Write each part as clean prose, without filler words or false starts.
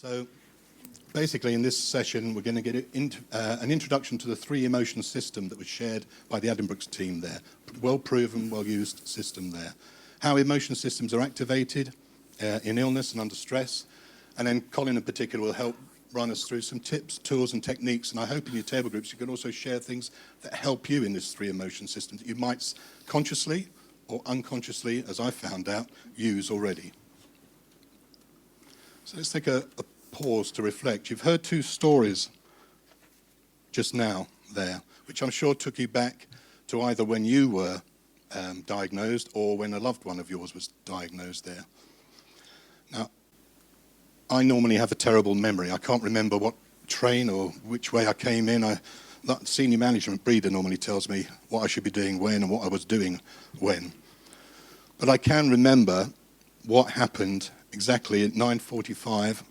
So basically in this session we're going to get an introduction to the three emotion system that was shared by the Addenbrooke's team there. Well proven, well used system there. How emotion systems are activated in illness and under stress. And then Colin in particular will help run us through some tips, tools and techniques. And I hope in your table groups you can also share things that help you in this three emotion systems that you might consciously or unconsciously, as I found out, use already. So let's take a pause to reflect. You've heard two stories just now there, which I'm sure took you back to either when you were diagnosed or when a loved one of yours was diagnosed there. Now, I normally have a terrible memory. I can't remember what train or which way I came in. That senior management breeder normally tells me what I should be doing when and what I was doing when. But I can remember what happened exactly at 9:45,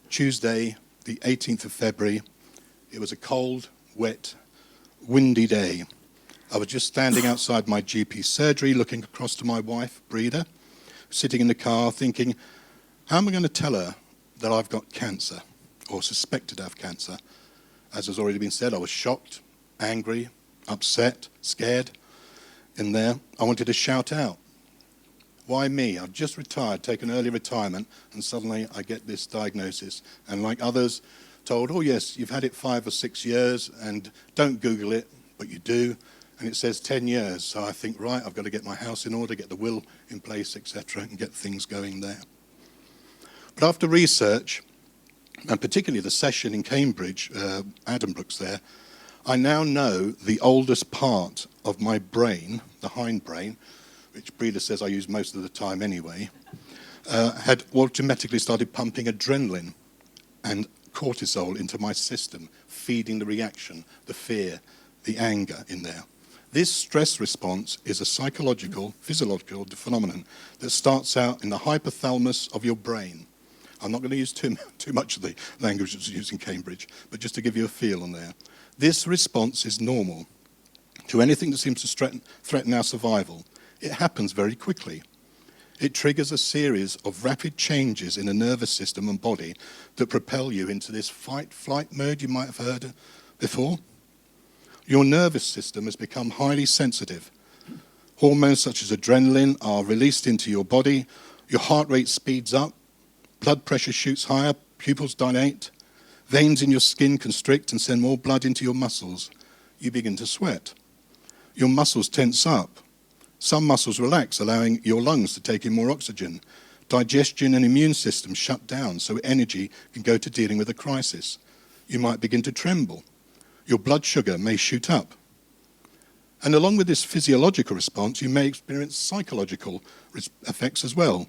Tuesday, the 18th of February. It was a cold, wet, windy day. I was just standing outside my GP surgery looking across to my wife, breeder, sitting in the car thinking, how am I going to tell her that I've got cancer or suspected to have cancer? As has already been said, I was shocked, angry, upset, scared in there. I wanted to shout out. Why me? I've just retired, taken early retirement, and suddenly I get this diagnosis. And like others, told, oh yes, you've had it 5 or 6 years, and don't Google it, but you do. And it says 10 years. So I think, right, I've got to get my house in order, get the will in place, etc., and get things going there. But after research, and particularly the session in Cambridge, Addenbrooke's there, I now know the oldest part of my brain, the hindbrain, which breeder says I use most of the time anyway, had automatically started pumping adrenaline and cortisol into my system, feeding the reaction, the fear, the anger in there. This stress response is a psychological, physiological phenomenon that starts out in the hypothalamus of your brain. I'm not going to use too much of the language that's used in Cambridge, but just to give you a feel on there. This response is normal to anything that seems to threaten our survival. It happens very quickly. It triggers a series of rapid changes in the nervous system and body that propel you into this fight-flight mode you might have heard before. Your nervous system has become highly sensitive. Hormones such as adrenaline are released into your body. Your heart rate speeds up. Blood pressure shoots higher, pupils dilate, veins in your skin constrict and send more blood into your muscles. You begin to sweat. Your muscles tense up. Some muscles relax, allowing your lungs to take in more oxygen. Digestion and immune systems shut down so energy can go to dealing with a crisis. You might begin to tremble. Your blood sugar may shoot up. And along with this physiological response, you may experience psychological effects as well.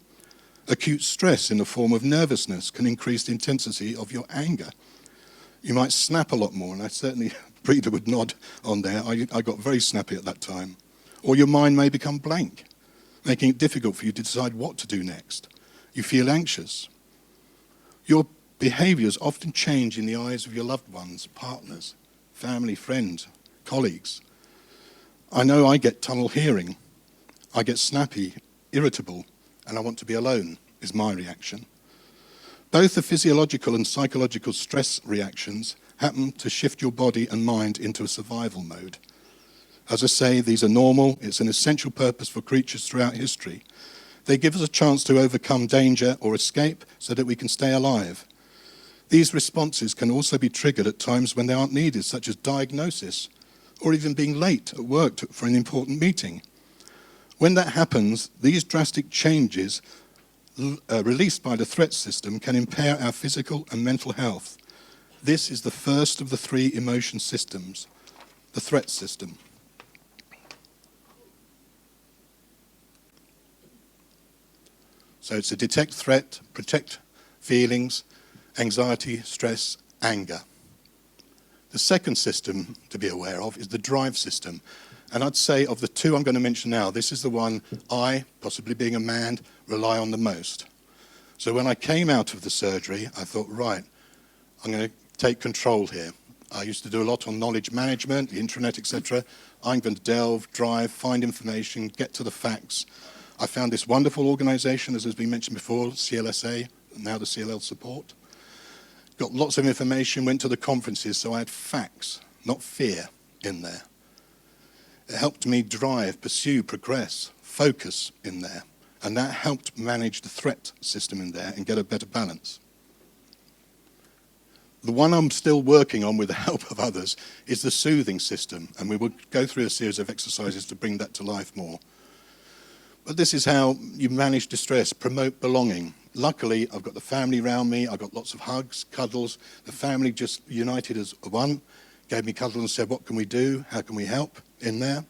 Acute stress in the form of nervousness can increase the intensity of your anger. You might snap a lot more, and I certainly, breeder would nod on there. I got very snappy at that time. Or your mind may become blank, making it difficult for you to decide what to do next. You feel anxious. Your behaviours often change in the eyes of your loved ones, partners, family, friends, colleagues. I know I get tunnel hearing. I get snappy, irritable, and I want to be alone, is my reaction. Both the physiological and psychological stress reactions happen to shift your body and mind into a survival mode. As I say, these are normal. It's an essential purpose for creatures throughout history. They give us a chance to overcome danger or escape so that we can stay alive. These responses can also be triggered at times when they aren't needed, such as diagnosis, or even being late at work for an important meeting. When that happens, these drastic changes released by the threat system can impair our physical and mental health. This is the first of the three emotion systems, the threat system. So it's to detect threat, protect feelings, anxiety, stress, anger. The second system to be aware of is the drive system. And I'd say of the two I'm going to mention now, this is the one I, possibly being a man, rely on the most. So when I came out of the surgery, I thought, right, I'm going to take control here. I used to do a lot on knowledge management, the intranet, etc. I'm going to delve, drive, find information, get to the facts. I found this wonderful organisation, as has been mentioned before, CLSA, now the CLL support. got lots of information, went to the conferences, so I had facts, not fear, in there. It helped me drive, pursue, progress, focus in there. And that helped manage the threat system in there and get a better balance. The one I'm still working on with the help of others is the soothing system, and we will go through a series of exercises to bring that to life more. But this is how you manage distress, promote belonging. Luckily, I've got the family around me, I've got lots of hugs, cuddles. The family just united as one, gave me cuddles and said, what can we do? How can we help in there?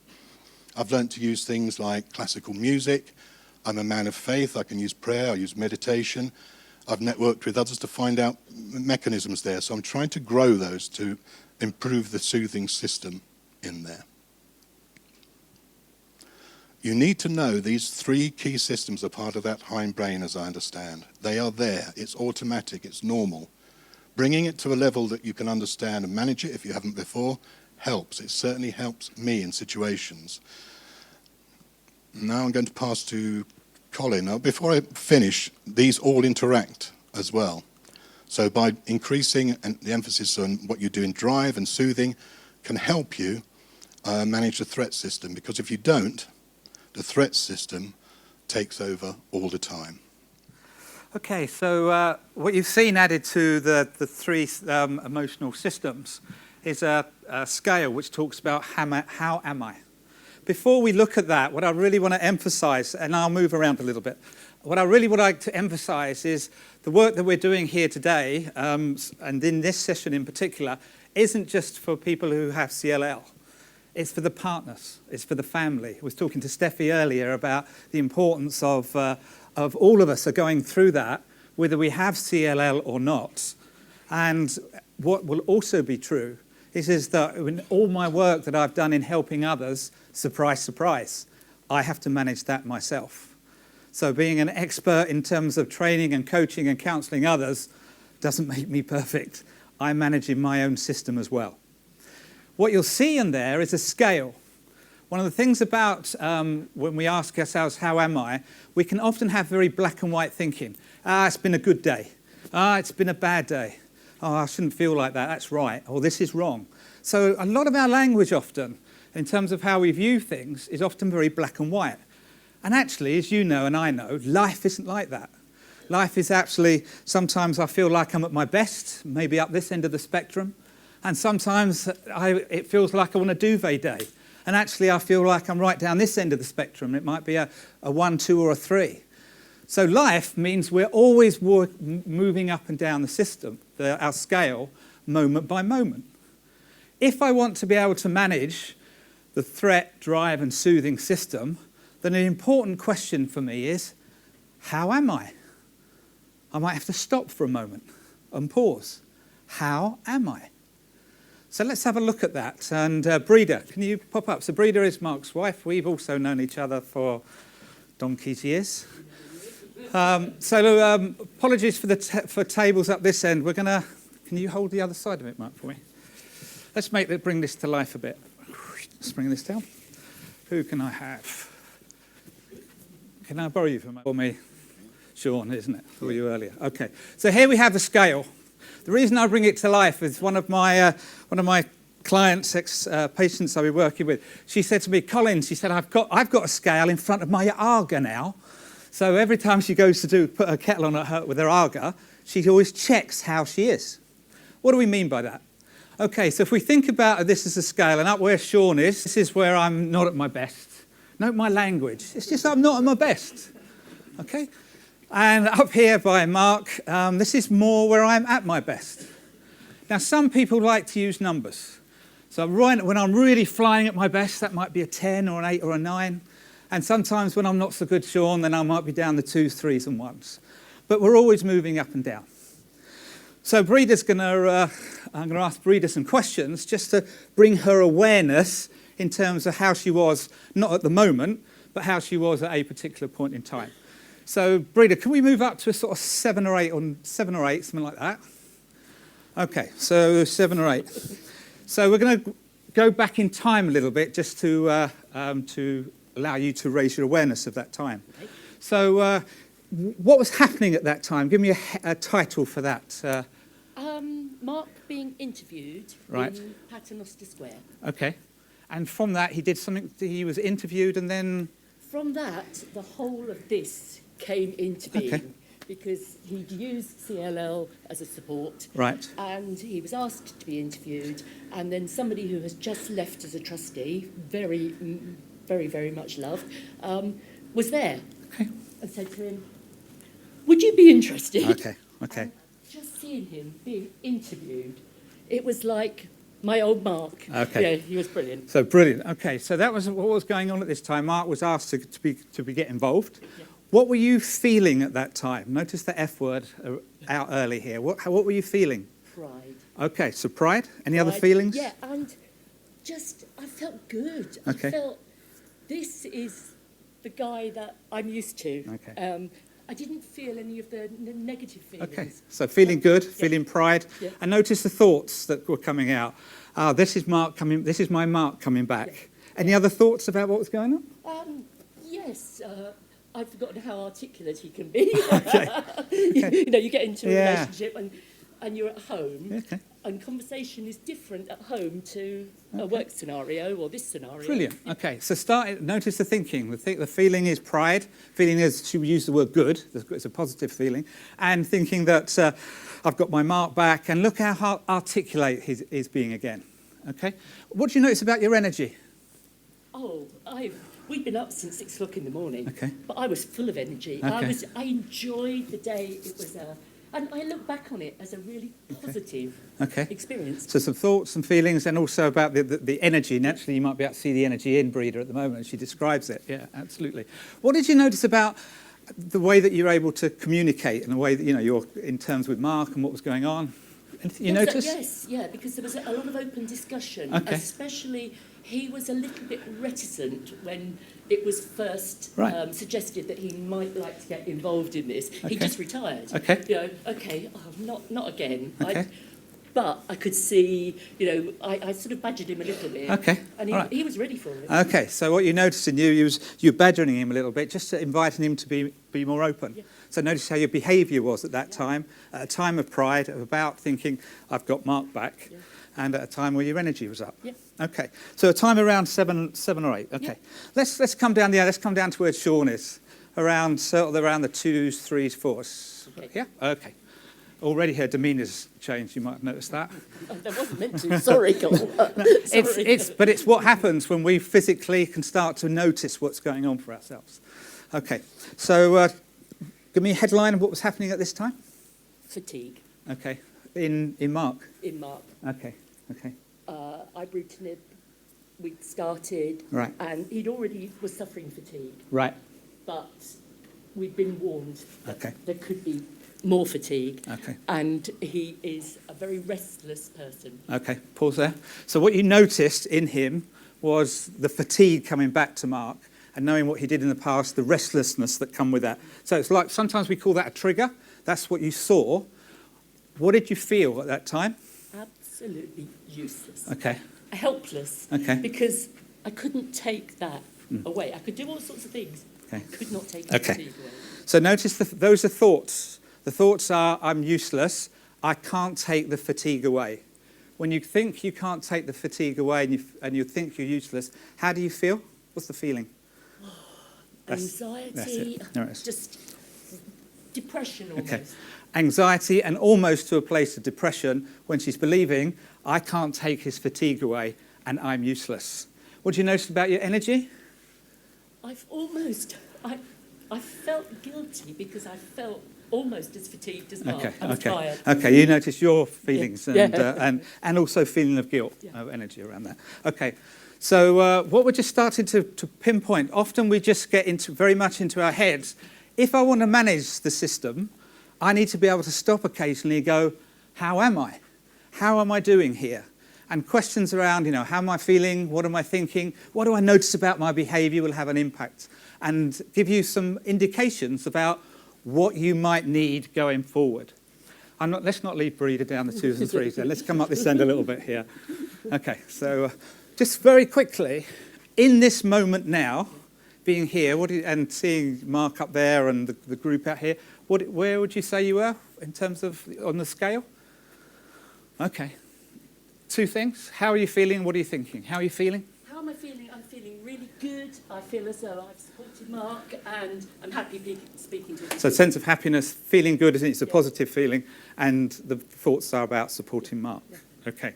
I've learned to use things like classical music. I'm a man of faith, I can use prayer, I use meditation. I've networked with others to find out mechanisms there. So I'm trying to grow those to improve the soothing system in there. You need to know these 3 key systems are part of that hindbrain, as I understand. They are there, it's automatic, it's normal. Bringing it to a level that you can understand and manage it, if you haven't before, helps. It certainly helps me in situations. Now I'm going to pass to Colin. Now, before I finish, these all interact as well. So by increasing the emphasis on what you do in drive and soothing can help you manage the threat system, because if you don't, the threat system takes over all the time. Okay, so what you've seen added to the 3 emotional systems is a scale which talks about how am I. Before we look at that, what I really want to emphasize, and I'll move around a little bit, what I really would like to emphasize is the work that we're doing here today, and in this session in particular, isn't just for people who have CLL. It's for the partners, it's for the family. I was talking to Steffi earlier about the importance of all of us are going through that, whether we have CLL or not. And what will also be true is that in all my work that I've done in helping others, surprise, surprise, I have to manage that myself. So being an expert in terms of training and coaching and counselling others doesn't make me perfect. I'm managing my own system as well. What you'll see in there is a scale. One of the things about when we ask ourselves, how am I, we can often have very black and white thinking. It's been a good day. It's been a bad day. I shouldn't feel like that, that's right. Or this is wrong. So a lot of our language often, in terms of how we view things, is often very black and white. And actually, as you know and I know, life isn't like that. Life is actually, sometimes I feel like I'm at my best, maybe up this end of the spectrum. And sometimes it feels like I want a duvet day. And actually I feel like I'm right down this end of the spectrum. It might be a 1, 2 or a 3. So life means we're always moving up and down the system, our scale, moment by moment. If I want to be able to manage the threat, drive and soothing system, then an important question for me is, how am I? I might have to stop for a moment and pause. How am I? So let's have a look at that. And Breda, can you pop up? So Breda is Mark's wife. We've also known each other for donkey's years. Apologies for tables up this end. We're going to... Can you hold the other side of it, Mark, for me? Let's bring this to life a bit. Let's bring this down. Who can I have? Can I borrow you for me? Sean, isn't it? For you earlier. Okay. So here we have a scale. The reason I bring it to life is one of my clients, patients I've been working with. She said to me, Colin, she said, I've got a scale in front of my Arga now. So every time she goes to put her kettle on with her Arga, she always checks how she is. What do we mean by that? Okay, so if we think about this as a scale, and up where Sean is, this is where I'm not at my best. Note my language. It's just I'm not at my best. Okay? And up here by Mark, this is more where I'm at my best. Now, some people like to use numbers. So when I'm really flying at my best, that might be a 10 or an 8 or a 9. And sometimes when I'm not so good, Sean, then I might be down the 2s, 3s and 1s. But we're always moving up and down. So I'm going to ask Breda some questions just to bring her awareness in terms of how she was, not at the moment, but how she was at a particular point in time. So, Breda, can we move up to a sort of 7 or 8, something like that? Okay, so 7 or 8. So we're going to go back in time a little bit just to allow you to raise your awareness of that time. Okay. So what was happening at that time? Give me a title for that. Mark being interviewed Right. in Paternoster Square. Okay. And from that, he did something, he was interviewed and then... From that, the whole of this came into being. Okay. Because he'd used CLL as a support. Right. And he was asked to be interviewed. And then somebody who has just left as a trustee, very, very much loved, was there. Okay. And said to him, would you be interested? Okay. Okay. And just seeing him being interviewed, it was like my old Mark. Okay. Yeah, he was brilliant. So brilliant. Okay, so that was what was going on at this time. Mark was asked to get involved. Yeah. What were you feeling at that time? Notice the F word out early here. What were you feeling? Pride. Okay, so pride. Any other Pride. feelings? Yeah, and just, I felt good. Okay. I felt, this is the guy that I'm used to. Okay. I didn't feel any of the negative feelings. Okay, so feeling good, Yeah. feeling pride, Yeah. and notice the thoughts that were coming out. This is Mark coming. This is my Mark coming back. Yeah. Any other thoughts about what was going on? Yes, I've forgotten how articulate he can be. Okay. You know, you get into a Yeah. relationship and you're at home, Okay. and conversation is different at home to a work scenario or this scenario. Brilliant. Okay, so notice the thinking. The feeling is pride. Feeling is, should we use the word good? It's a positive feeling. And thinking that I've got my Mark back, and look how articulate he's being again. Okay? What do you notice about your energy? Oh, we'd been up since 6 o'clock in the morning, Okay. but I was full of energy. Okay. I enjoyed the day. It was and I look back on it as a really positive Okay. experience. So some thoughts, some feelings, and also about the energy. Naturally, you might be able to see the energy in Breeder at the moment, and she describes it. Yeah, absolutely. What did you notice about the way that you're able to communicate and the way that, you're in terms with Mark and what was going on? Anything you noticed? Yes, yeah, because there was a lot of open discussion, Okay. especially he was a little bit reticent when it was first Right. suggested that he might like to get involved in this. He Okay. just retired. Okay. Not again. Okay. But I could see, I sort of badgered him a little bit. Okay, And all right. he was ready for it. Okay, so what you noticed in you was you badgering him a little bit, just inviting him to be more open. Yeah. So notice how your behaviour was at that time, at a time of pride, of about thinking, I've got Mark back, Yeah. and at a time where your energy was up. Yeah. Okay, so a time around seven or eight. Okay, Yeah. let's come down. Yeah, let's come down to where Sean is, around the 2s, 3s, 4s. Okay. Yeah. Okay. Already her demeanour's changed. You might have noticed that. That wasn't meant to. Sorry, Cole. Sorry. But it's what happens when we physically can start to notice what's going on for ourselves. Okay, so give me a headline of what was happening at this time. Fatigue Okay, in Mark. in Mark. Okay. Ibrutinib, we'd started, Right. and he'd already was suffering fatigue, Right. but we'd been warned that Okay. there could be more fatigue, Okay. and he is a very restless person. Okay. Pause there. So what you noticed in him was the fatigue coming back to Mark, and knowing what he did in the past, the restlessness that come with that. So it's like sometimes we call that a trigger. That's what you saw. What did you feel at that time? Absolutely useless. Okay. Helpless. Okay. Because I couldn't take that away. I could do all sorts of things. Okay. I could not take the Okay. fatigue away. So notice those are thoughts. The thoughts are, I'm useless. I can't take the fatigue away. When you think you can't take the fatigue away and you think you're useless, how do you feel? What's the feeling? Anxiety, that's it. There it is. just depression almost. Okay. Anxiety and almost to a place of depression when she's believing, I can't take his fatigue away and I'm useless. What do you notice about your energy? I felt guilty because I felt almost as fatigued as Mark. I was tired. Okay, you notice your feelings Yeah. and also feeling of guilt, Yeah. energy around that. Okay, so what we're just starting to pinpoint, often we just get very much into our heads. If I want to manage the system, I need to be able to stop occasionally and go, how am I? How am I doing here? And questions around, how am I feeling? What am I thinking? What do I notice about my behaviour will have an impact and give you some indications about what you might need going forward. Let's not leave Breeder down the 2s and 3s then. Let's come up this end a little bit here. Okay, so just very quickly, in this moment now, being here and seeing Mark up there and the group out here, where would you say you were in terms of on the scale? Okay. Two things. How are you feeling? What are you thinking? How are you feeling? How am I feeling? I'm feeling really good. I feel as though I've supported Mark, and I'm happy speaking to him. So sense of happiness, feeling good, isn't it? It's a positive feeling, and the thoughts are about supporting Mark. Yeah. Okay.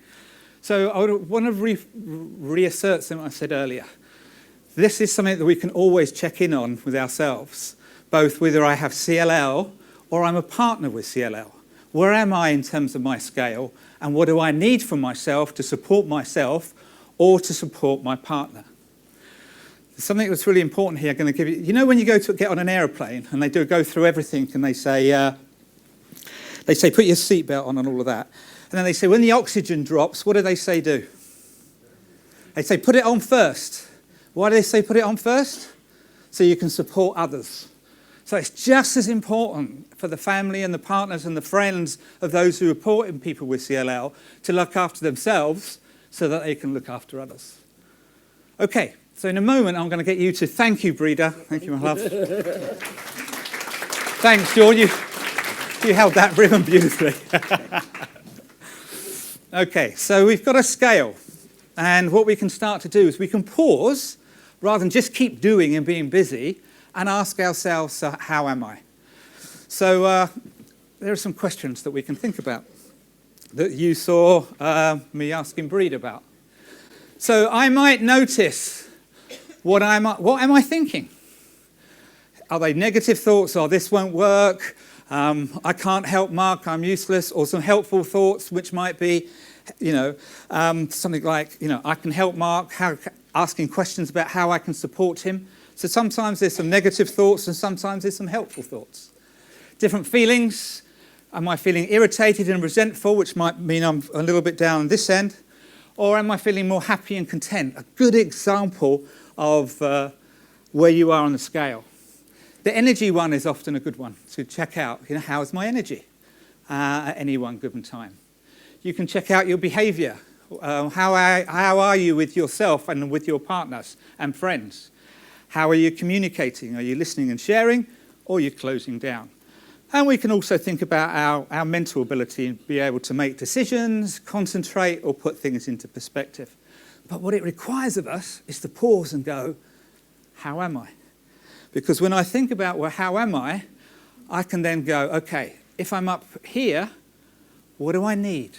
So I would want to reassert something I said earlier. This is something that we can always check in on with ourselves, both whether I have CLL or I'm a partner with CLL. Where am I in terms of my scale, and what do I need from myself to support myself or to support my partner? There's something that's really important here. I'm going to give you. You know when you go to get on an aeroplane and they go through everything and they say put your seatbelt on and all of that, and then they say when the oxygen drops, what do they say do? They say put it on first. Why do they say put it on first? So you can support others. So it's just as important for the family and the partners and the friends of those who are supporting people with CLL to look after themselves so that they can look after others. Okay, so in a moment I'm going to get you to thank you, Breda. Thank you, my love. Thanks, Sean. You held that ribbon beautifully. Okay, so we've got a scale. And what we can start to do is we can pause rather than just keep doing and being busy and ask ourselves, how am I? So there are some questions that we can think about that you saw me asking Breed about. So I might notice what am I thinking? Are they negative thoughts? Or this won't work? I can't help Mark, I'm useless. Or some helpful thoughts, which might be, something like, I can help Mark, asking questions about how I can support him. So sometimes there's some negative thoughts and sometimes there's some helpful thoughts. Different feelings. Am I feeling irritated and resentful, which might mean I'm a little bit down on this end? Or am I feeling more happy and content? A good example of where you are on the scale. The energy one is often a good one to check out. How's my energy at any one given time? You can check out your behaviour. How are you with yourself and with your partners and friends? How are you communicating? Are you listening and sharing, or are you closing down? And we can also think about our mental ability and be able to make decisions, concentrate, or put things into perspective. But what it requires of us is to pause and go, how am I? Because when I think about, well, how am I can then go, okay, if I'm up here, what do I need?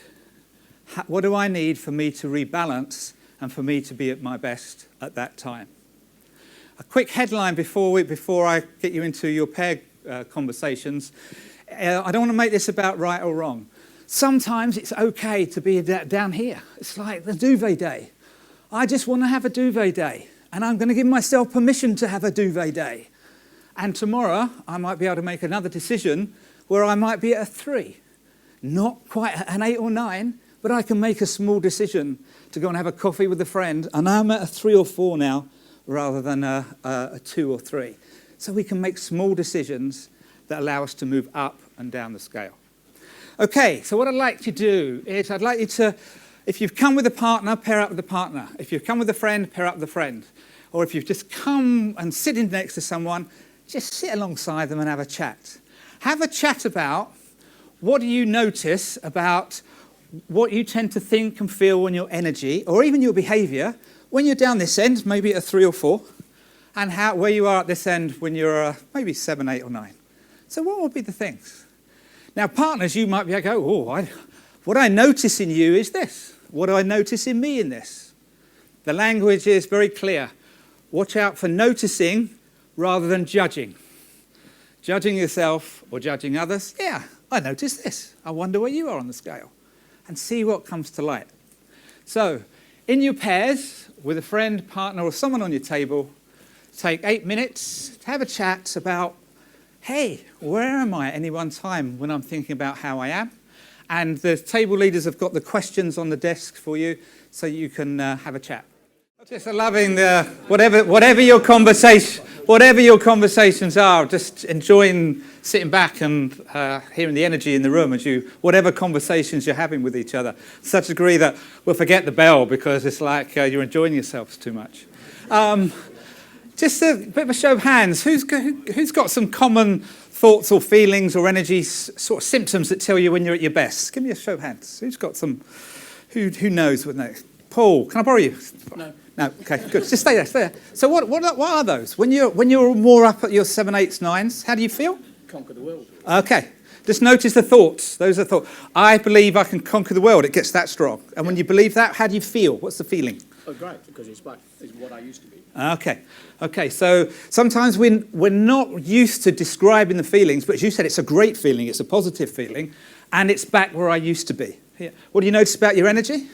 What do I need for me to rebalance and for me to be at my best at that time? A quick headline before I get you into your pair conversations. I don't want to make this about right or wrong. Sometimes it's okay to be down here. It's like the duvet day. I just want to have a duvet day, and I'm going to give myself permission to have a duvet day. And tomorrow, I might be able to make another decision where I might be at a 3. Not quite an 8 or 9, but I can make a small decision to go and have a coffee with a friend, and I'm at a 3 or 4 now, rather than a 2 or 3. So we can make small decisions that allow us to move up and down the scale. Okay, so what I'd like to do is I'd like you to, if you've come with a partner, pair up with a partner. If you've come with a friend, pair up with a friend. Or if you've just come and sitting next to someone, just sit alongside them and have a chat. Have a chat about what do you notice about what you tend to think and feel when your energy, or even your behaviour, when you're down this end, maybe at a 3 or 4, and where you are at this end when you're maybe 7, 8 or 9. So what would be the things? Now, partners, you might be able to go, what I notice in you is this. What do I notice in me in this? The language is very clear. Watch out for noticing rather than judging. Judging yourself or judging others, yeah, I notice this. I wonder where you are on the scale. And see what comes to light. So, in your pairs, with a friend, partner, or someone on your table, take 8 minutes to have a chat about, hey, where am I at any one time when I'm thinking about how I am? And the table leaders have got the questions on the desk for you so you can have a chat. Just loving whatever your conversations are, just enjoying sitting back and hearing the energy in the room as whatever conversations you're having with each other. Such a degree that we'll forget the bell because it's like you're enjoying yourselves too much. Just a bit of a show of hands. Who's got some common thoughts or feelings or energies, sort of symptoms that tell you when you're at your best? Give me a show of hands. Who's got some? Who knows what knows? Paul, can I borrow you? No. No. Okay, good. Just stay there. Stay there. So what are those? When you're more up at your 7, 8s, 9s, how do you feel? Conquer the world. Okay. Just notice the thoughts. Those are thoughts. I believe I can conquer the world. It gets that strong. And when you believe that, how do you feel? What's the feeling? Oh, great, because it's what I used to be. Okay. So sometimes we're not used to describing the feelings, but as you said, it's a great feeling. It's a positive feeling, and it's back where I used to be. Yeah. What do you notice about your energy?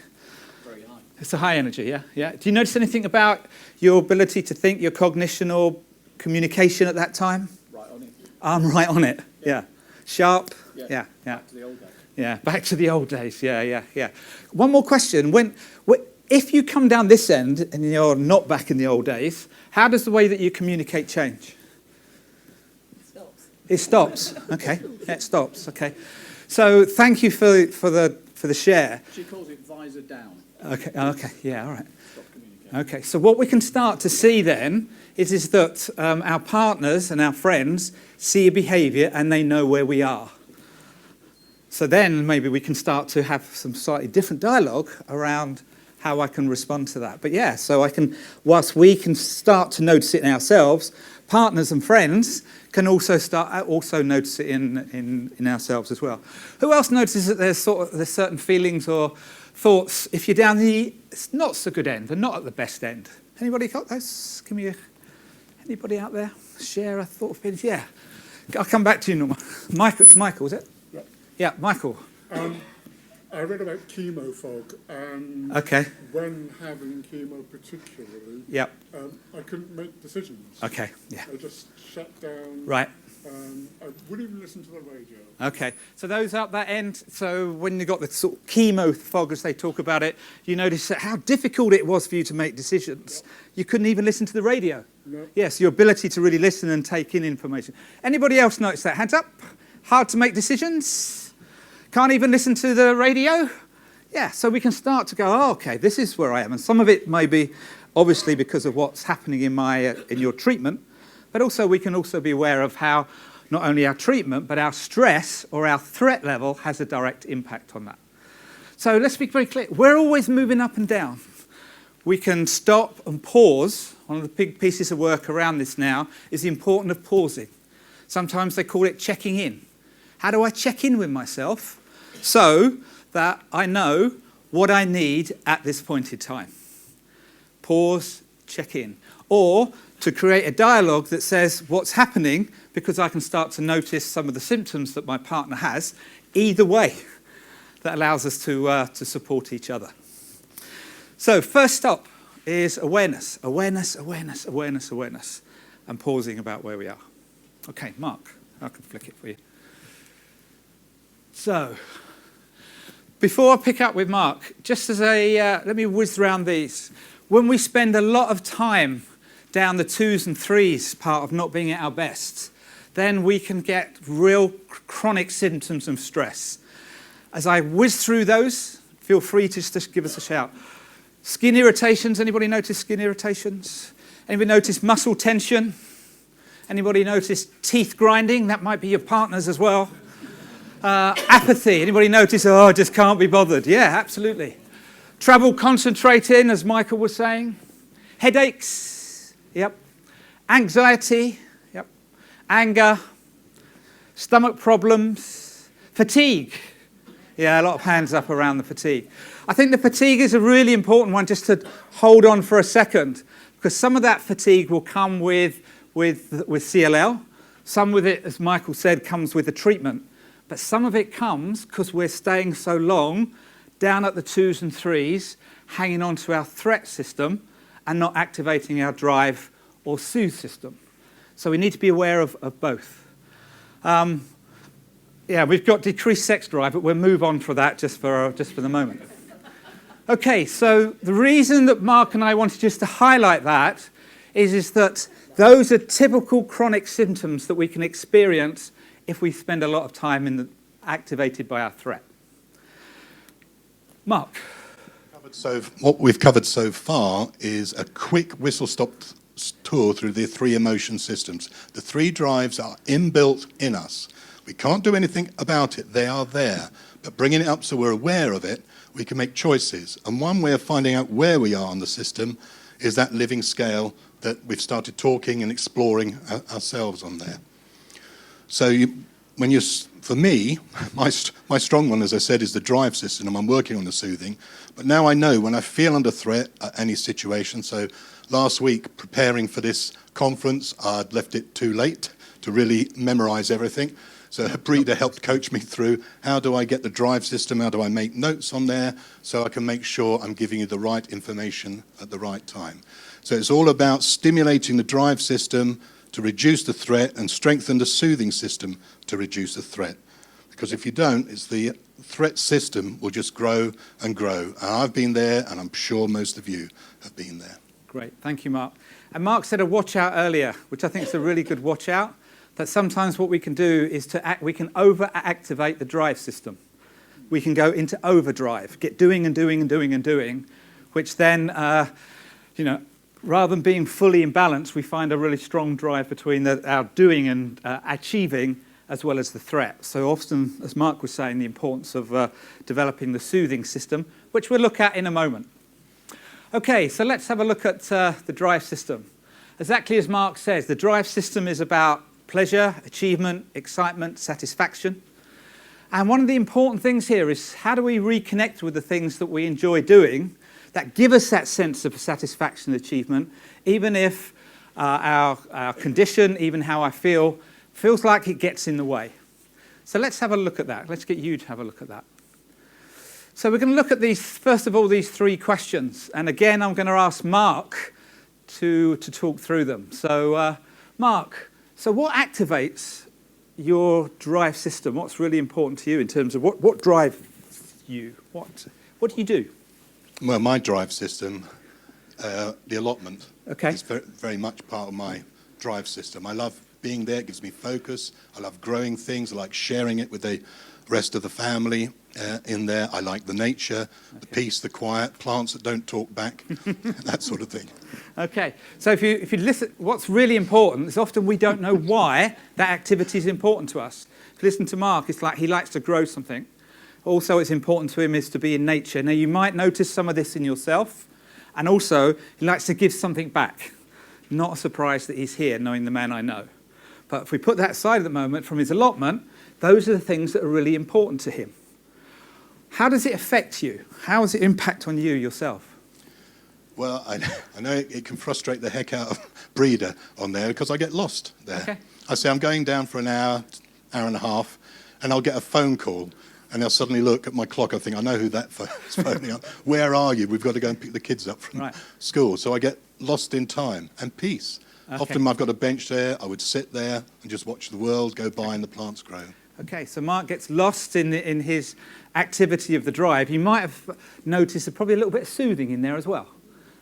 Very high. It's a high energy, yeah? Yeah. Do you notice anything about your ability to think, your cognition or communication at that time? Right on it. I'm right on it, yeah. Sharp, Yeah. yeah. Back to the old days. Yeah, back to the old days, yeah. One more question. If you come down this end and you're not back in the old days, how does the way that you communicate change? It stops, okay. It stops, okay. So thank you for the share. She calls it visor down. Okay, yeah, all right. Stop communicating. Okay, so what we can start to see then is that our partners and our friends see a behaviour and they know where we are. So then maybe we can start to have some slightly different dialogue around how I can respond to that. But yeah, so whilst we can start to notice it in ourselves, partners and friends can also notice it in ourselves as well. Who else notices that there's certain feelings or thoughts if you're down the not so good end, and not at the best end? Anybody got those? Anybody out there share a thought of feelings? Yeah, I'll come back to you, Norma. It's Michael, is it? Yeah. Yeah, Michael. I read about chemo fog, and Okay. when having chemo particularly, Yep. I couldn't make decisions. Okay. Yeah. I just shut down. Right. I wouldn't even listen to the radio. Okay, so those up that end, so when you got the sort of chemo fog, as they talk about it, you notice how difficult it was for you to make decisions. Yep. You couldn't even listen to the radio. No. Yes, your ability to really listen and take in information. Anybody else notice that? Hands up. Hard to make decisions. Can't even listen to the radio. Yeah, so we can start to go, oh, okay, this is where I am. And some of it may be obviously because of what's happening in your treatment, but also we can also be aware of how not only our treatment, but our stress or our threat level has a direct impact on that. So let's be very clear. We're always moving up and down. We can stop and pause. One of the big pieces of work around this now is the importance of pausing. Sometimes they call it checking in. How do I check in with myself so that I know what I need at this point in time? Pause, check in. Or to create a dialogue that says what's happening, because I can start to notice some of the symptoms that my partner has. Either way, that allows us to support each other. So first stop is awareness, awareness, awareness, awareness, awareness, and pausing about where we are. Okay, Mark, I can flick it for you. So, before I pick up with Mark, just as let me whiz around these. When we spend a lot of time down the 2s and 3s part of not being at our best, then we can get real chronic symptoms of stress. As I whiz through those, feel free to just give us a shout. Skin irritations, anybody notice skin irritations? Anybody notice muscle tension? Anybody notice teeth grinding? That might be your partners as well. Apathy, anybody notice, I just can't be bothered? Yeah, absolutely. Trouble concentrating, as Michael was saying. Headaches, yep. Anxiety, yep. Anger, stomach problems, fatigue. Yeah, a lot of hands up around the fatigue. I think the fatigue is a really important one just to hold on for a second, because some of that fatigue will come with CLL. Some with it, as Michael said, comes with the treatment. But some of it comes because we're staying so long down at the 2s and 3s, hanging on to our threat system and not activating our drive or soothe system. So we need to be aware of both. Yeah, we've got decreased sex drive, but we'll move on for that just for the moment. Okay, so the reason that Mark and I wanted just to highlight that is that those are typical chronic symptoms that we can experience if we spend a lot of time activated by our threat. Mark. So what we've covered so far is a quick whistle-stop pull through the 3 emotion systems. The 3 drives are inbuilt in us. We can't do anything about it. They are there. But bringing it up so we're aware of it, we can make choices. And one way of finding out where we are on the system is that living scale that we've started talking and exploring ourselves on there. So for me, my strong one, as I said, is the drive system, and I'm working on the soothing. But now I know when I feel under threat at any situation. So last week, preparing for this conference, I'd left it too late to really memorize everything. So Breda helped coach me through how do I get the drive system, how do I make notes on there so I can make sure I'm giving you the right information at the right time. So it's all about stimulating the drive system to reduce the threat and strengthen the soothing system to reduce the threat. Because if you don't, it's the threat system will just grow and grow. And I've been there, and I'm sure most of you have been there. Great, thank you, Mark. And Mark said a watch out earlier, which I think is a really good watch out, that sometimes what we can do is we can over-activate the drive system. We can go into overdrive, get doing and doing and doing and doing, which then, rather than being fully in balance, we find a really strong drive between our doing and achieving as well as the threat. So often, as Mark was saying, the importance of developing the soothing system, which we'll look at in a moment. Okay, so let's have a look at the drive system. Exactly as Mark says, the drive system is about pleasure, achievement, excitement, satisfaction. And one of the important things here is how do we reconnect with the things that we enjoy doing that give us that sense of satisfaction and achievement, even if our condition, even how I feel, feels like it gets in the way. So let's have a look at that. Let's get you to have a look at that. So we're going to look at these, first of all, these 3 questions. And again, I'm going to ask Mark to talk through them. So Mark, so what activates your drive system? What's really important to you in terms of what drives you? What do you do? Well, my drive system, the allotment, Okay. is very, very much part of my drive system. I love being there. It gives me focus. I love growing things. I like sharing it with the rest of the family in there. I like the nature, the peace, the quiet, plants that don't talk back, that sort of thing. Okay, so if you listen, what's really important is often we don't know why that activity is important to us. If you listen to Mark, it's like he likes to grow something. Also, it's important to him is to be in nature. Now, you might notice some of this in yourself, and also he likes to give something back. Not a surprise that he's here, knowing the man I know. But if we put that aside at the moment from his allotment, those are the things that are really important to him. How does it affect you? How does it impact on you yourself? Well, I know it can frustrate the heck out of Breda on there because I get lost there. Okay. I say I'm going down for an hour and a half, and I'll get a phone call, and I'll suddenly look at my clock. I think, I know who that is phoning up. Where are you? We've got to go and pick the kids up from school. So I get lost in time and peace. Okay. Often I've got a bench there. I would sit there and just watch the world go by and the plants grow. Okay, so Mark gets lost in his activity of the drive. You might have noticed probably a little bit of soothing in there as well,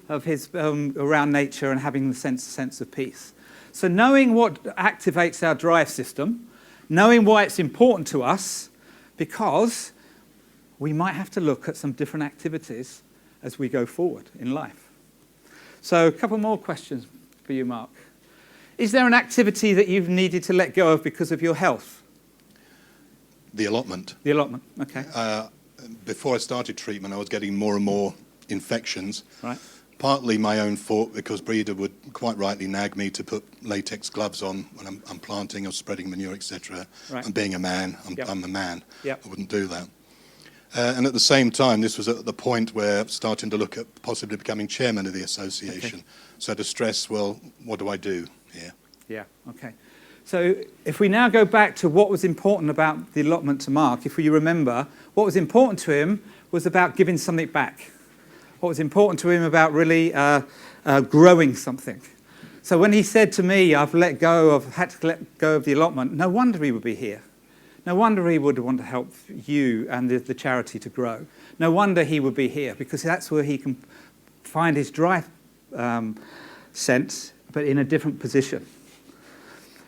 of his around nature and having the sense of peace. So knowing what activates our drive system, knowing why it's important to us, because we might have to look at some different activities as we go forward in life. So a couple more questions for you, Mark. Is there an activity that you've needed to let go of because of your health? The allotment. The allotment, okay. Before I started treatment, I was getting more and more infections. Right. Partly my own fault, because Breda would quite rightly nag me to put latex gloves on when I'm planting or spreading manure, etc. Right. And being a man, Yep. I'm a man. Yep. I wouldn't do that. And at the same time, this was at the point where I'm starting to look at possibly becoming chairman of the association. Okay. So to stress, well, what do I do here? Yeah, okay. So if we now go back to what was important about the allotment to Mark, if we remember, what was important to him was about giving something back. What was important to him about really growing something. So when he said to me, I've had to let go of the allotment, no wonder he would be here. No wonder he would want to help you and the charity to grow. No wonder he would be here, because that's where he can find his drive sense, but in a different position.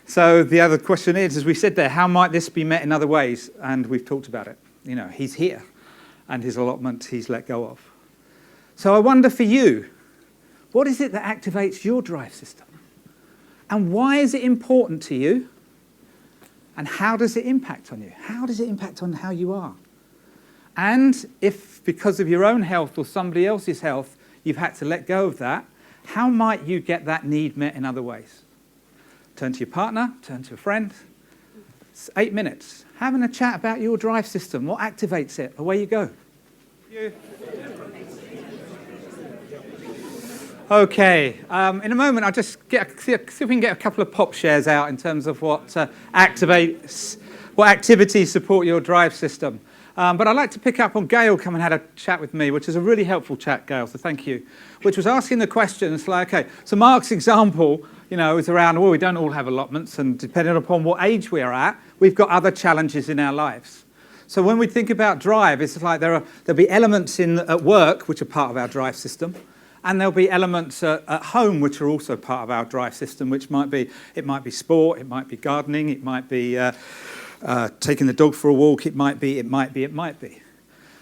So the other question is, as we said there, how might this be met in other ways? And we've talked about it. You know, he's here, and his allotment he's let go of. So I wonder for you, what is it that activates your drive system? And why is it important to you? And how does it impact on you? How does it impact on how you are? And if, because of your own health or somebody else's health, you've had to let go of that, how might you get that need met in other ways? Turn to your partner, turn to a friend. It's 8 minutes. Having a chat about your drive system. What activates it? Away you go. Okay, in a moment I'll just see if we can get a couple of pop shares out in terms of what activities support your drive system. But I'd like to pick up on Gail come and had a chat with me, which is a really helpful chat, Gail, so thank you, which was asking the question, it's like, okay, so Mark's example, is around, well, we don't all have allotments, and depending upon what age we are at, we've got other challenges in our lives. So when we think about drive, it's like there'll be elements at work which are part of our drive system, and there'll be elements at home which are also part of our drive system, which might be sport, it might be gardening, it might be taking the dog for a walk, it might be.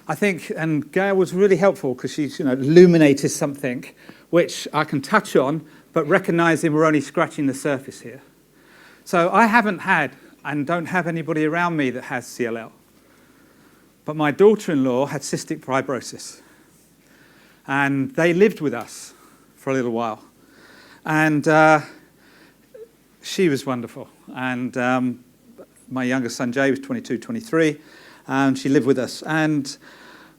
I think, and Gail was really helpful because she's illuminated something which I can touch on, but recognising we're only scratching the surface here. So I haven't had and don't have anybody around me that has CLL. But my daughter-in-law had cystic fibrosis. And they lived with us for a little while. And she was wonderful. And my youngest son, Jay, was 22, 23. And she lived with us. And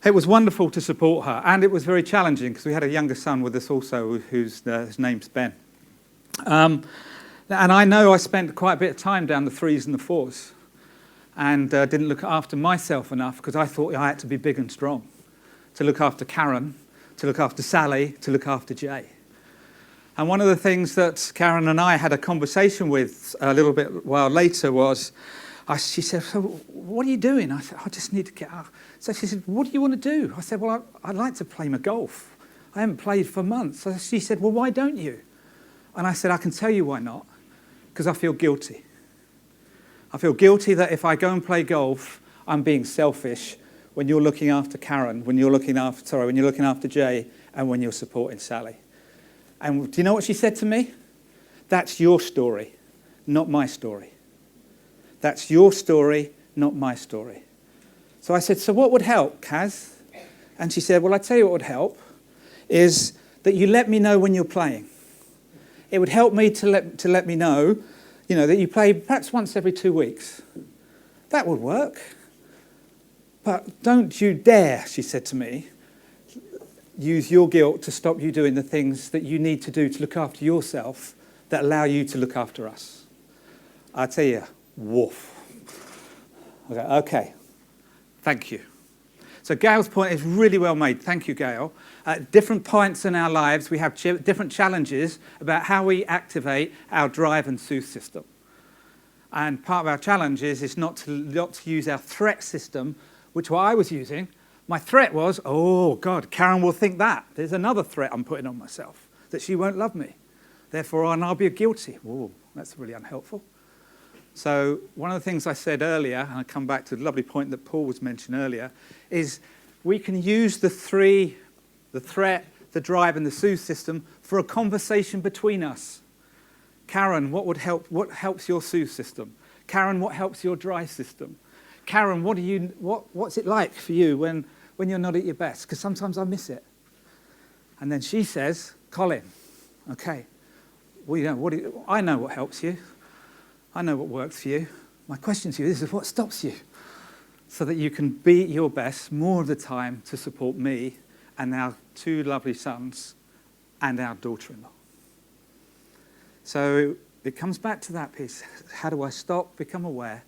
it was wonderful to support her. And it was very challenging because we had a younger son with us also, his name's Ben. And I know I spent quite a bit of time down the 3s and the 4s. And didn't look after myself enough because I thought I had to be big and strong to look after Karen, to look after Sally, to look after Jay. And one of the things that Karen and I had a conversation with a little bit while later was, she said, so what are you doing? I said, I just need to get up. So she said, what do you want to do? I said, well, I'd like to play my golf. I haven't played for months. So she said, well, why don't you? And I said, I can tell you why not, because I feel guilty. I feel guilty that if I go and play golf, I'm being selfish when you're looking after Karen, when you're looking after Jay, and when you're supporting Sally. And do you know what she said to me? That's your story, not my story. That's your story, not my story. So I said, so what would help, Kaz? And she said, well, I tell you what would help is that you let me know when you're playing. It would help me to let me know, that you play perhaps once every 2 weeks. That would work. But don't you dare, she said to me, use your guilt to stop you doing the things that you need to do to look after yourself that allow you to look after us. I tell you, woof. Okay. Thank you. So Gail's point is really well made. Thank you, Gail. At different points in our lives, we have different challenges about how we activate our drive and soothe system. And part of our challenge is not to use our threat system, which what I was using. My threat was, oh, God, Karen will think that. There's another threat I'm putting on myself, that she won't love me. Therefore, I'll be guilty. Whoa, that's really unhelpful. So one of the things I said earlier, and I come back to the lovely point that Paul was mentioning earlier, is we can use the three, the threat, the drive, and the soothe system for a conversation between us. Karen, what helps your soothe system? Karen, what helps your drive system? Karen, what's it like for you when you're not at your best? Because sometimes I miss it. And then she says, Colin, okay, well, I know what helps you. I know what works for you. My question to you is what stops you? So that you can be at your best more of the time to support me and our 2 lovely sons and our daughter-in-law. So it comes back to that piece. How do I stop, become aware,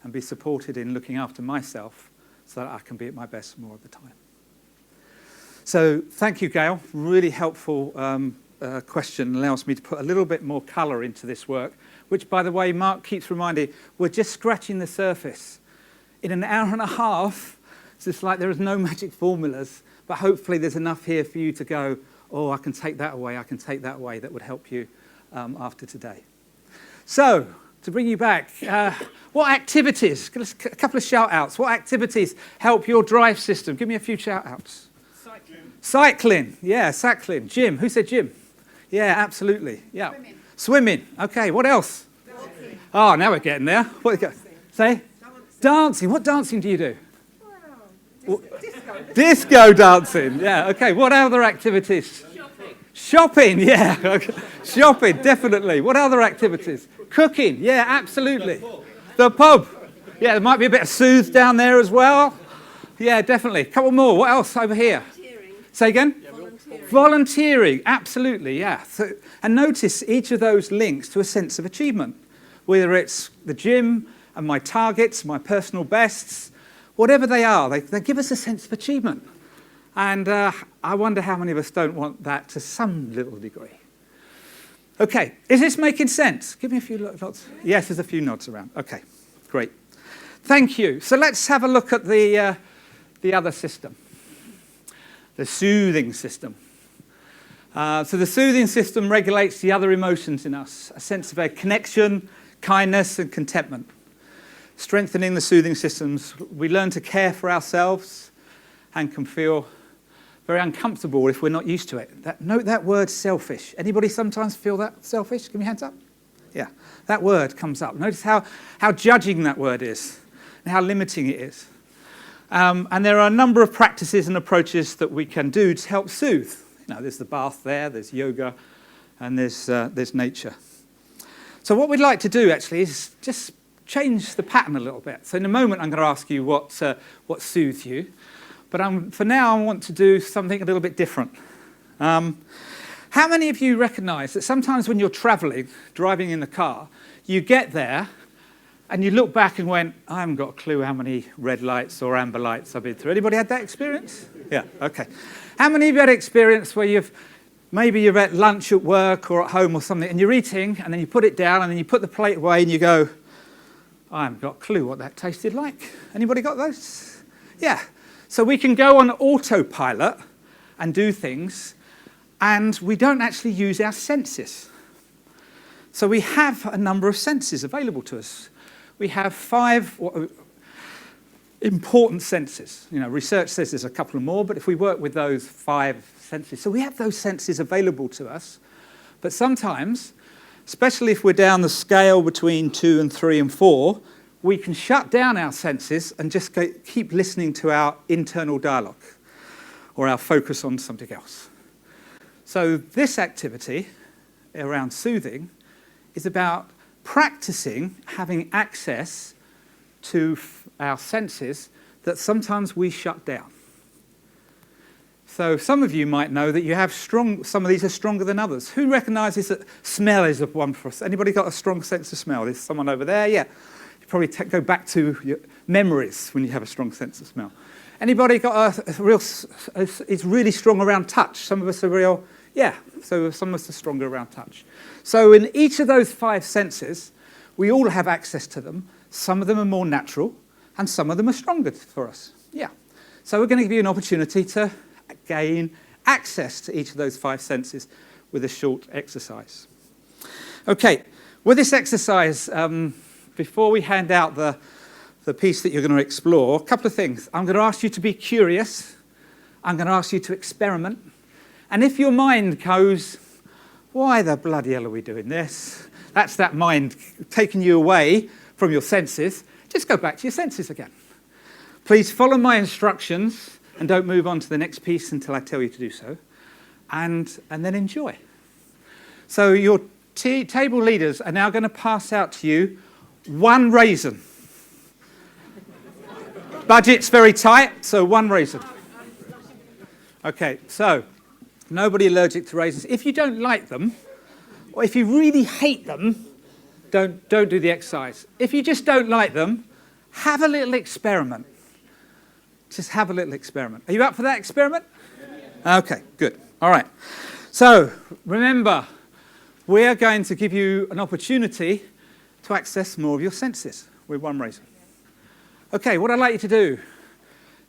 and be supported in looking after myself so that I can be at my best more of the time? So thank you, Gail. Really helpful question. Allows me to put a little bit more colour into this work, which, by the way, Mark keeps reminding, we're just scratching the surface. In an hour and a half, it's just like there is no magic formulas, but hopefully there's enough here for you to go, oh, I can take that away, that would help you after today. So, to bring you back, what activities, a couple of shout-outs, what activities help your drive system? Give me a few shout-outs. Cycling, yeah, cycling. Gym, who said gym? Yeah, absolutely, yeah. Swimming. Okay, what else? Dancing. Oh, now we're getting there. What do you go? Say? Dancing. What dancing do you do? Disco dancing. Yeah, okay. What other activities? Shopping, yeah. Okay. Shopping, definitely. What other activities? Cooking, yeah, absolutely. The pub. Yeah, there might be a bit of soothe down there as well. Yeah, definitely. A couple more. What else over here? Volunteering. Say again? Yeah, volunteering, absolutely, yeah. So, and notice each of those links to a sense of achievement, whether it's the gym and my targets, my personal bests, whatever they are, they give us a sense of achievement. And I wonder how many of us don't want that to some little degree. Okay, is this making sense? Give me a few nods. Yes, there's a few nods around. Okay, great. Thank you. So let's have a look at the other system, the soothing system. So the soothing system regulates the other emotions in us, a sense of a connection, kindness, and contentment. Strengthening the soothing systems, we learn to care for ourselves and can feel very uncomfortable if we're not used to it. Note that word selfish. Anybody sometimes feel that selfish? Give me your hands up. Yeah, that word comes up. Notice how judging that word is and how limiting it is. And there are a number of practices and approaches that we can do to help soothe. You know, there's the bath there, there's yoga, and there's nature. So what we'd like to do actually is just change the pattern a little bit. So in a moment I'm going to ask you what soothes you. But for now, I want to do something a little bit different. How many of you recognise that sometimes when you're travelling, driving in the car, you get there and you look back and went, I haven't got a clue how many red lights or amber lights I've been through. Anybody had that experience? Yeah, okay. How many of you had experience where maybe you're at lunch at work or at home or something and you're eating and then you put it down and then you put the plate away and you go, I haven't got a clue what that tasted like. Anybody got those? Yeah. So we can go on autopilot and do things, and we don't actually use our senses. So we have a number of senses available to us. We have 5 important senses. You know, research says there's a couple more, but if we work with those 5 senses, so we have those senses available to us. But sometimes, especially if we're down the scale between 2 and 3 and 4, we can shut down our senses and just keep listening to our internal dialogue or our focus on something else. So this activity around soothing is about practicing having access to our senses that sometimes we shut down. So some of you might know that you have some of these are stronger than others. Who recognises that smell is one for us? Anybody got a strong sense of smell? There's someone over there, yeah. Probably go back to your memories when you have a strong sense of smell. Anybody got is really strong around touch? Some of us are real, yeah, so some of us are stronger around touch. So in each of those 5 senses, we all have access to them. Some of them are more natural, and some of them are stronger for us, yeah. So we're going to give you an opportunity to gain access to each of those 5 senses with a short exercise. Okay, with this exercise, before we hand out the piece that you're going to explore, a couple of things. I'm going to ask you to be curious. I'm going to ask you to experiment. And if your mind goes, why the bloody hell are we doing this? That's that mind taking you away from your senses. Just go back to your senses again. Please follow my instructions and don't move on to the next piece until I tell you to do so. And then enjoy. So your table leaders are now going to pass out to you 1 raisin. Budget's very tight, so 1 raisin. Okay, so nobody allergic to raisins. If you don't like them, or if you really hate them, don't do the exercise. If you just don't like them, have a little experiment. Just have a little experiment. Are you up for that experiment? Okay, good. All right. So remember, we are going to give you an opportunity to access more of your senses with 1 raisin. Okay, what I'd like you to do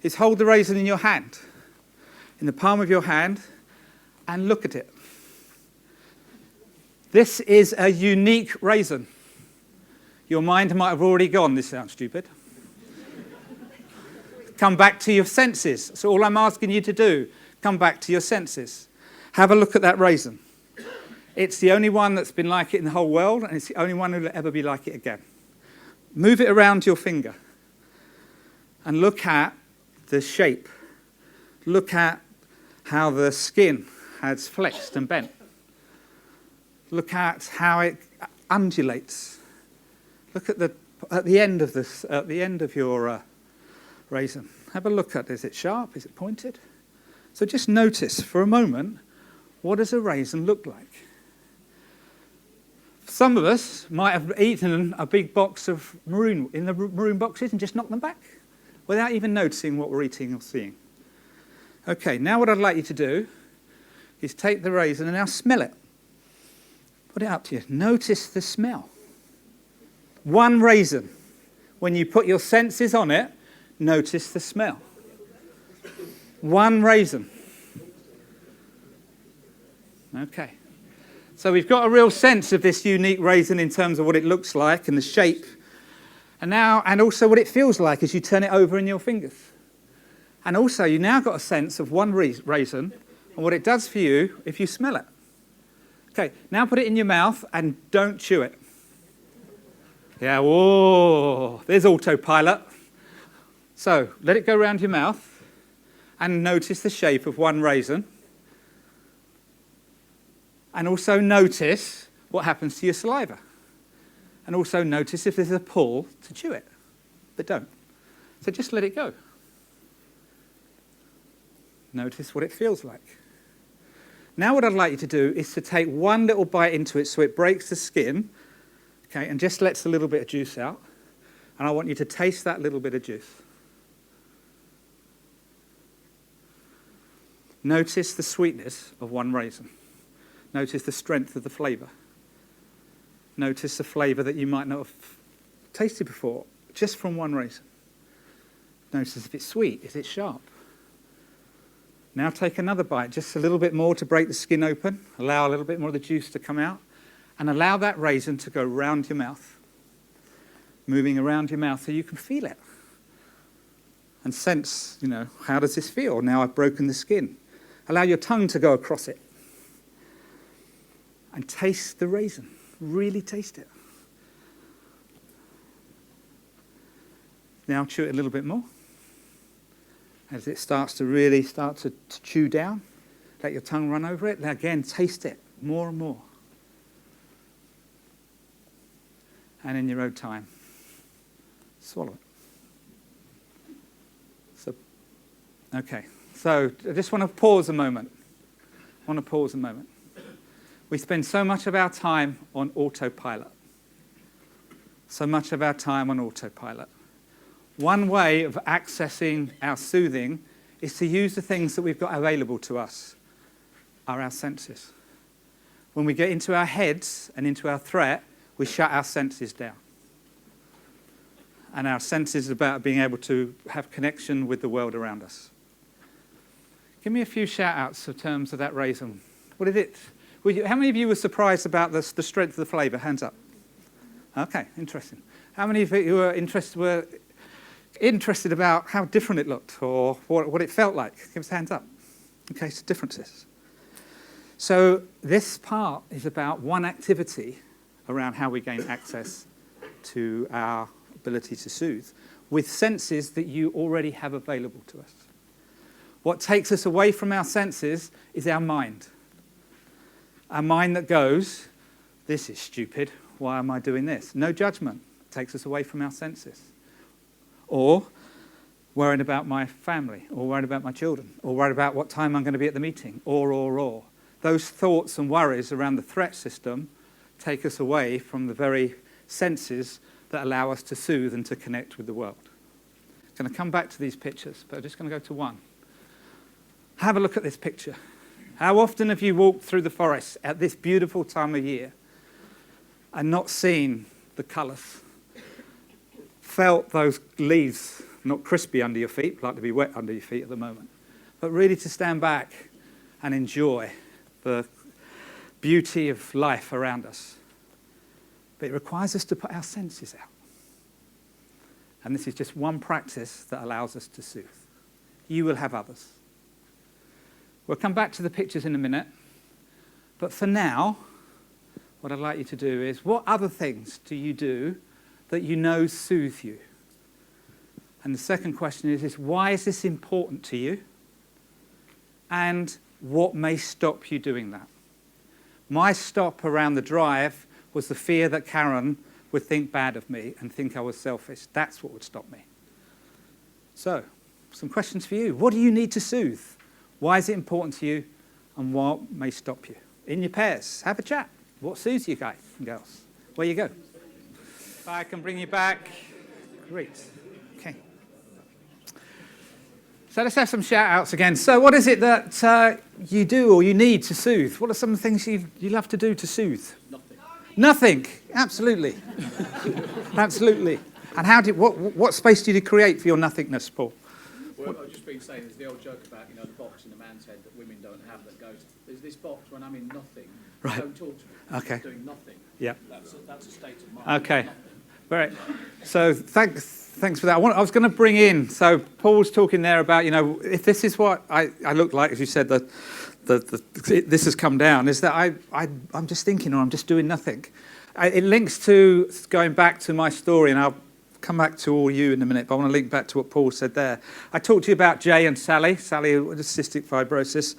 is hold the raisin in your hand, in the palm of your hand, and look at it. This is a unique raisin. Your mind might have already gone, this sounds stupid. Come back to your senses. So all I'm asking you to do, come back to your senses. Have a look at that raisin. It's the only one that's been like it in the whole world, and it's the only one that will ever be like it again. Move it around your finger and look at the shape. Look at how the skin has flexed and bent. Look at how it undulates. Look at the end of this, at the end of your raisin. Have a look at it. Is it sharp? Is it pointed? So just notice for a moment, what does a raisin look like? Some of us might have eaten a big box of maroon boxes and just knocked them back without even noticing what we're eating or seeing. Okay, now what I'd like you to do is take the raisin and now smell it. Put it up to you. Notice the smell. One raisin. When you put your senses on it, notice the smell. One raisin. Okay. So we've got a real sense of this unique raisin in terms of what it looks like and the shape. And also what it feels like as you turn it over in your fingers. And also you now got a sense of one raisin and what it does for you if you smell it. Okay, now put it in your mouth and don't chew it. Yeah, whoa, there's autopilot. So let it go around your mouth and notice the shape of one raisin. And also notice what happens to your saliva. And also notice if there's a pull to chew it, but don't. So just let it go. Notice what it feels like. Now what I'd like you to do is to take one little bite into it so it breaks the skin, okay, and just lets a little bit of juice out. And I want you to taste that little bit of juice. Notice the sweetness of one raisin. Notice the strength of the flavour. Notice the flavour that you might not have tasted before, just from one raisin. Notice if it's sweet, is it sharp? Now take another bite, just a little bit more to break the skin open. Allow a little bit more of the juice to come out. And allow that raisin to go round your mouth. Moving around your mouth so you can feel it. And sense, how does this feel? Now I've broken the skin. Allow your tongue to go across it. And taste the raisin. Really taste it. Now chew it a little bit more. As it starts to really to chew down, let your tongue run over it. Now again, taste it more and more. And in your own time, swallow it. So I just want to pause a moment. We spend so much of our time on autopilot. One way of accessing our soothing is to use the things that we've got available to us, are our senses. When we get into our heads and into our threat, we shut our senses down. And our senses is about being able to have connection with the world around us. Give me a few shout-outs in terms of that raisin. What did it... How many of you were surprised about the strength of the flavour? Hands up. Okay, interesting. How many of you were interested about how different it looked or what it felt like? Give us hands up. Okay, so differences. So this part is about one activity around how we gain access to our ability to soothe with senses that you already have available to us. What takes us away from our senses is our mind. Our mind that goes, this is stupid, why am I doing this? No judgment takes us away from our senses. Or worrying about my family, or worrying about my children, or worried about what time I'm going to be at the meeting, or. Those thoughts and worries around the threat system take us away from the very senses that allow us to soothe and to connect with the world. I'm going to come back to these pictures, but I'm just going to go to one. Have a look at this picture. How often have you walked through the forest at this beautiful time of year and not seen the colours? Felt those leaves not crispy under your feet, like to be wet under your feet at the moment, but really to stand back and enjoy the beauty of life around us. But it requires us to put our senses out. And this is just one practice that allows us to soothe. You will have others. We'll come back to the pictures in a minute. But for now, what I'd like you to do is, what other things do you do that you know soothe you? And the second question is why is this important to you? And what may stop you doing that? My stop around the drive was the fear that Karen would think bad of me and think I was selfish. That's what would stop me. So, some questions for you. What do you need to soothe? Why is it important to you? And what may stop you? In your pairs, have a chat. What soothes you guys and girls? Where you go? If I can bring you back. Great. Okay. So let's have some shout-outs again. So what is it that you do or you need to soothe? What are some of the things you love to do to soothe? Nothing. Nothing. Absolutely. Absolutely. And what space do you create for your nothingness, Paul? Well, I've just been saying, there's the old joke about, the box in a man's head that women don't have that goes, there's this box when I'm in nothing, Right. don't talk to me. Okay. I'm doing nothing. Yeah. That's a state of mind. Okay. Right. So thanks for that. I was going to bring in, so Paul's talking there about, if this is what I look like, as you said, this has come down, is that I'm just thinking or I'm just doing nothing. It links to going back to my story, and I'll come back to all you in a minute, but I want to link back to what Paul said there. I talked to you about Jay and Sally. Sally with cystic fibrosis,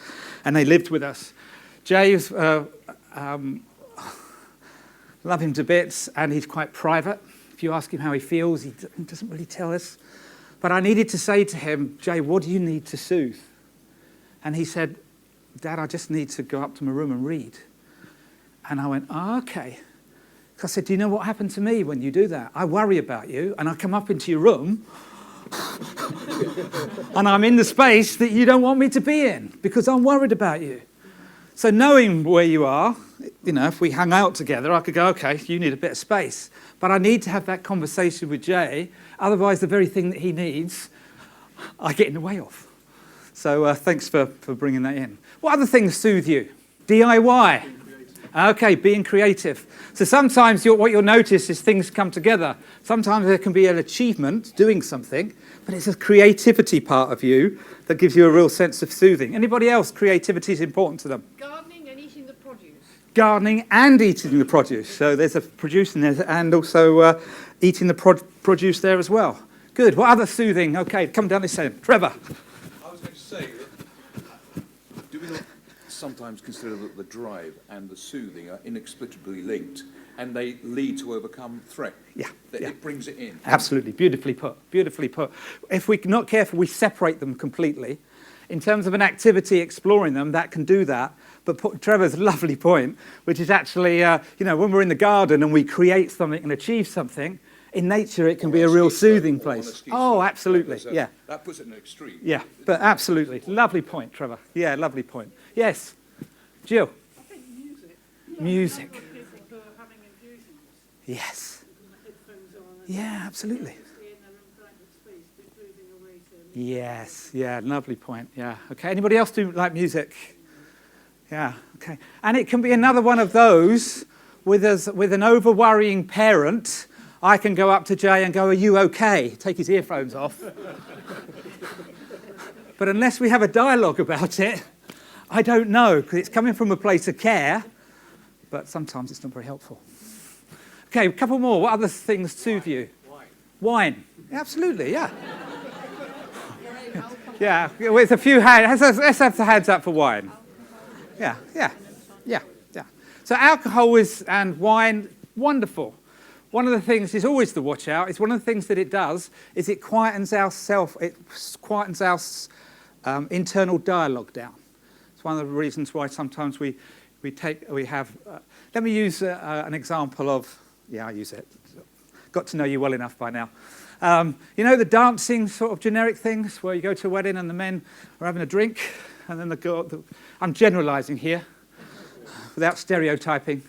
and they lived with us. Jay is, love him to bits, and he's quite private. If you ask him how he feels, he doesn't really tell us. But I needed to say to him, Jay, what do you need to soothe? And he said, Dad, I just need to go up to my room and read. And I went, oh, okay. I said, do you know what happened to me when you do that? I worry about you, and I come up into your room, and I'm in the space that you don't want me to be in, because I'm worried about you. So knowing where you are, if we hung out together, I could go, okay, you need a bit of space. But I need to have that conversation with Jay, otherwise the very thing that he needs, I get in the way of. So thanks for bringing that in. What other things soothe you? DIY. Okay, being creative. So sometimes what you'll notice is things come together. Sometimes there can be an achievement, doing something, but it's a creativity part of you that gives you a real sense of soothing. Anybody else, creativity is important to them? Gardening and eating the produce. Gardening and eating the produce. So there's a producing there and also eating the produce there as well. Good. What other soothing? Okay, come down this side. Trevor. I was going to say that do we not sometimes consider that the drive and the soothing are inexplicably linked and they lead to overcome threat? Yeah. That it brings it in. Absolutely. Beautifully put. Beautifully put. If we're not careful, we separate them completely. In terms of an activity, exploring them, that can do that. But Trevor's lovely point, which is actually, when we're in the garden and we create something and achieve something, in nature it can be a real soothing place. Oh, absolutely. Yeah. That puts it in an extreme. Yeah, but absolutely. Lovely point, Trevor. Yeah, lovely point. Yes. Jill. I think music. Music. A number of people who are having infusions, Yes. headphones on, and Yeah, absolutely. stay in their own private space, but moving away to Yes. Yeah, lovely point. Yeah. Okay. Anybody else do like music? Yeah. Okay. And it can be another one of those with an over-worrying parent. I can go up to Jay and go, are you okay? Take his earphones off. But unless we have a dialogue about it, I don't know, because it's coming from a place of care, but sometimes it's not very helpful. Okay, a couple more. What other things soothe you? Wine. Absolutely, yeah. Yeah, with a few hands. Let's have the hands up for wine. Yeah. So alcohol and wine, wonderful. One of the things is always the watch out. It's one of the things that it does is it quietens our internal dialogue down. It's one of the reasons why sometimes we have. Let me use an example of. Yeah, I use it. Got to know you well enough by now. The dancing sort of generic things where you go to a wedding and the men are having a drink, and then the girl. I'm generalising here, without stereotyping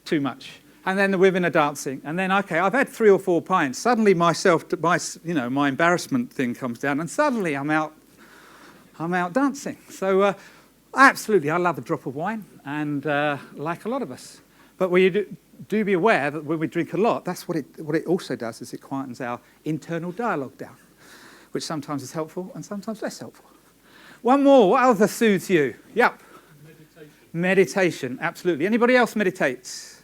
too much. And then the women are dancing, and then okay, I've had 3 or 4 pints. Suddenly, my embarrassment thing comes down, and suddenly I'm out dancing. So, absolutely, I love a drop of wine, and like a lot of us. But we do be aware that when we drink a lot, that's what it also does is it quietens our internal dialogue down, which sometimes is helpful and sometimes less helpful. One more. What other soothes you? Yep. Meditation, absolutely. Anybody else meditates?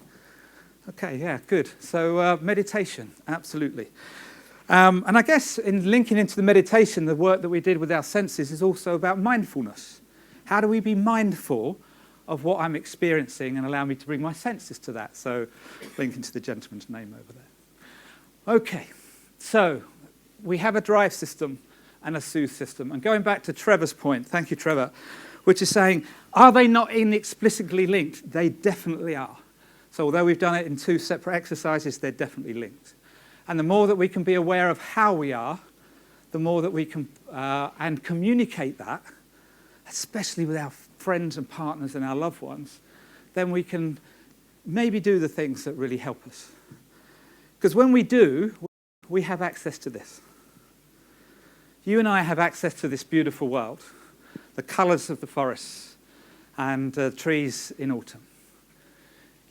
Okay, yeah, good. So meditation, absolutely. And I guess in linking into the meditation, the work that we did with our senses is also about mindfulness. How do we be mindful of what I'm experiencing and allow me to bring my senses to that? So linking to the gentleman's name over there. Okay, so we have a drive system and a soothe system. And going back to Trevor's point, thank you, Trevor, which is saying, are they not inexplicably linked? They definitely are. So although we've done it in two separate exercises, they're definitely linked. And the more that we can be aware of how we are, the more that we can and communicate that, especially with our friends and partners and our loved ones, then we can maybe do the things that really help us. Because when we do, we have access to this. You and I have access to this beautiful world, the colours of the forests and the trees in autumn.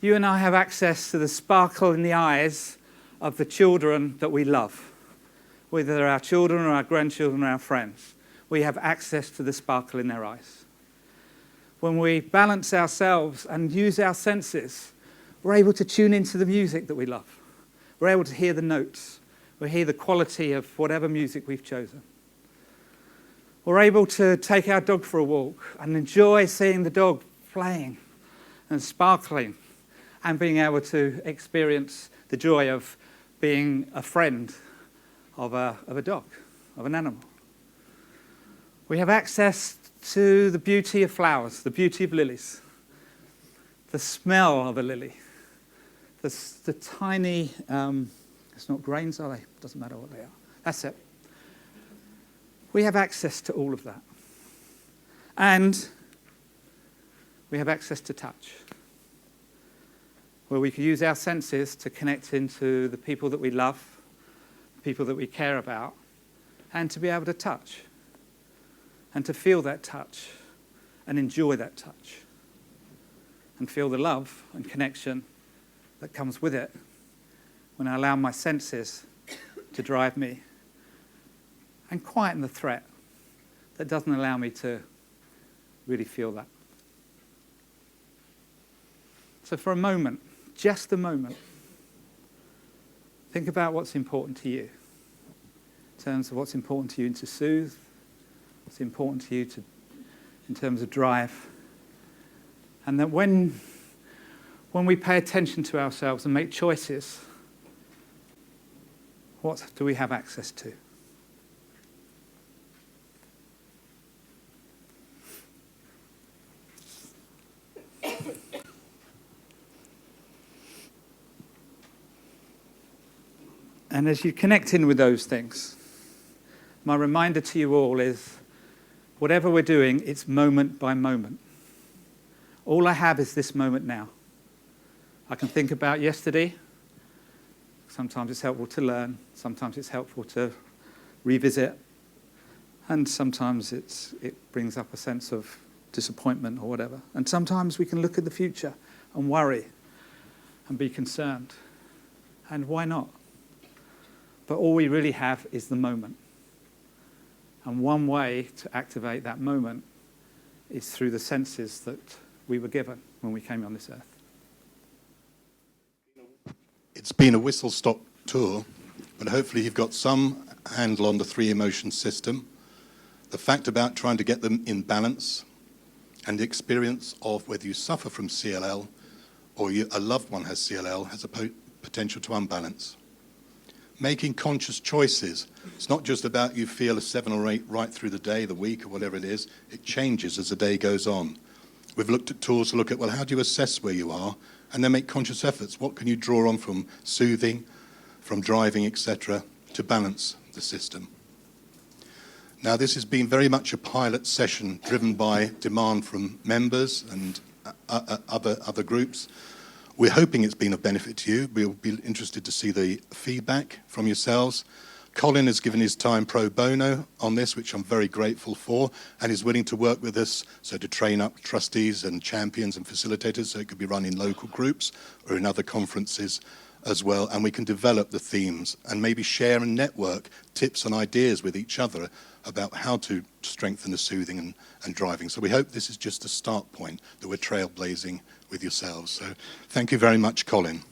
You and I have access to the sparkle in the eyes of the children that we love, whether they're our children or our grandchildren or our friends. We have access to the sparkle in their eyes. When we balance ourselves and use our senses, we're able to tune into the music that we love. We're able to hear the notes. We hear the quality of whatever music we've chosen. We're able to take our dog for a walk and enjoy seeing the dog playing and sparkling and being able to experience the joy of being a friend of a dog, of an animal. We have access to the beauty of flowers, the beauty of lilies, the smell of a lily, the tiny, it's not grains, are they? Doesn't matter what they are. That's it. We have access to all of that. And we have access to touch, where we can use our senses to connect into the people that we love, people that we care about, and to be able to touch, and to feel that touch, and enjoy that touch, and feel the love and connection that comes with it when I allow my senses to drive me, and quieten the threat that doesn't allow me to really feel that. So for a moment, just a moment, think about what's important to you in terms of what's important to you to soothe, what's important to you in terms of drive. And that when we pay attention to ourselves and make choices, what do we have access to? And as you connect in with those things, my reminder to you all is, whatever we're doing, it's moment by moment. All I have is this moment now. I can think about yesterday. Sometimes it's helpful to learn. Sometimes it's helpful to revisit. And sometimes it brings up a sense of disappointment or whatever. And sometimes we can look at the future and worry and be concerned. And why not? But all we really have is the moment. And one way to activate that moment is through the senses that we were given when we came on this earth. It's been a whistle-stop tour, but hopefully you've got some handle on the three emotion system, the fact about trying to get them in balance, and the experience of whether you suffer from CLL or a loved one has CLL has a potential to unbalance. Making conscious choices. It's not just about you feel a 7 or 8 right through the day, the week, or whatever it is. It changes as the day goes on. We've looked at tools to look at, well, how do you assess where you are? And then make conscious efforts. What can you draw on from soothing, from driving, etc., to balance the system? Now, this has been very much a pilot session driven by demand from members and other groups. We're hoping it's been of benefit to you. We'll be interested to see the feedback from yourselves. Colin has given his time pro bono on this, which I'm very grateful for, and is willing to work with us so to train up trustees and champions and facilitators so it could be run in local groups or in other conferences as well, and we can develop the themes and maybe share and network tips and ideas with each other about how to strengthen the soothing and driving. So we hope this is just a start point that we're trailblazing with yourselves. So thank you very much, Colin.